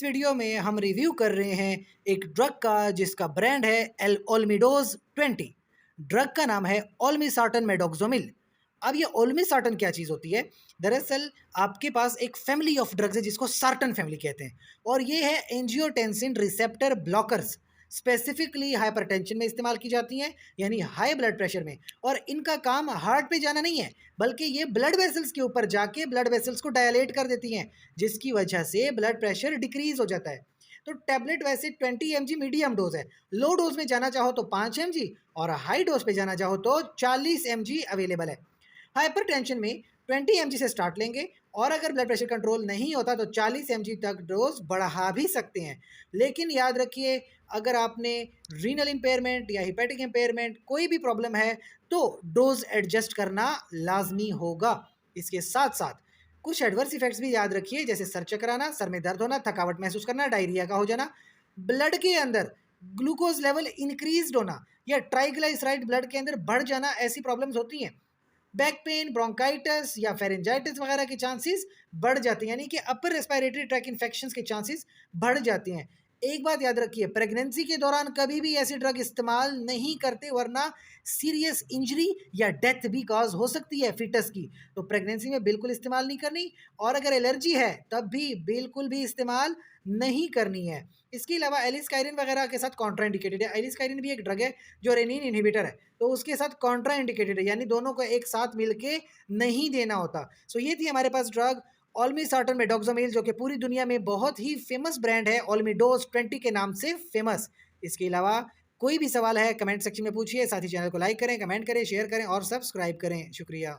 इस वीडियो में हम रिव्यू कर रहे हैं एक ड्रग का जिसका ब्रांड है एल ओल्मिडोज 20। ड्रग का नाम है ओल्मिसार्टन मेडोक्सोमिल। अब ये ओल्मिसार्टन क्या चीज़ होती है? दरअसल आपके पास एक फैमिली ऑफ ड्रग्स है जिसको सार्टन फैमिली कहते हैं, और ये है angiotensin receptor blockers. Specifically hypertension में इस्तेमाल की जाती हैं, यानी हाई ब्लड प्रेशर में। और इनका काम हार्ट पे जाना नहीं है, बल्कि ये ब्लड वेसल्स के ऊपर जाके ब्लड वेसल्स को डायलेट कर देती हैं, जिसकी वजह से ब्लड प्रेशर डिक्रीज हो जाता है। तो टैबलेट वैसे 20 mg मीडियम डोज है। लो डोज में जाना चाहो तो 5 mg, और हाई डोज पे जाना चाहो तो 40 mg अवेलेबल है। हाइपरटेंशन में 20 mg से स्टार्ट लेंगे, और अगर ब्लड प्रेशर कंट्रोल नहीं होता तो 40 mg तक डोज बढ़ा भी सकते हैं। लेकिन याद रखिए, अगर आपने रीनल इम्पेयरमेंट या हिपैटिक इम्पेयरमेंट कोई भी प्रॉब्लम है तो डोज एडजस्ट करना लाजमी होगा। इसके साथ साथ कुछ एडवर्स इफेक्ट्स भी याद रखिए, जैसे सर चकराना, सर में दर्द होना, थकावट महसूस करना, डायरिया का हो जाना, ब्लड के अंदर ग्लूकोज लेवल इंक्रीज होना, या ट्राइग्लिसराइड ब्लड के अंदर बढ़ जाना। ऐसी प्रॉब्लम्स होती हैं। बैक पेन, ब्रोंकाइटिस या फेरेंजाइटिस वगैरह के चांसेस बढ़ जाते हैं, यानी कि अपर रेस्पिरेटरी ट्रैक इन्फेक्शंस के चांसेस बढ़ जाते हैं। एक बात याद रखिए, प्रेगनेंसी के दौरान कभी भी ऐसी ड्रग इस्तेमाल नहीं करते, वरना सीरियस इंजरी या डेथ भी कॉज हो सकती है फीटस की। तो प्रेगनेंसी में बिल्कुल इस्तेमाल नहीं करनी, और अगर एलर्जी है तब भी बिल्कुल भी इस्तेमाल नहीं करनी है। इसके अलावा एलिस्काइरिन वगैरह के साथ कॉन्ट्रा इंडिकेटेड है। एलिस्काइरिन भी एक ड्रग है जो रेनिन इनहिबिटर है, तो उसके साथ कॉन्ट्रा इंडिकेटेड है, यानी दोनों को एक साथ मिलके नहीं देना होता। सो ये थी हमारे पास ड्रग ओल्मिसार्टन मेडोक्सोमिल, जो कि पूरी दुनिया में बहुत ही फेमस ब्रांड है, ओल्मिडोज 20 के नाम से फेमस। इसके अलावा कोई भी सवाल है कमेंट सेक्शन में पूछिए। साथ ही चैनल को लाइक करें, कमेंट करें, शेयर करें और सब्सक्राइब करें। शुक्रिया।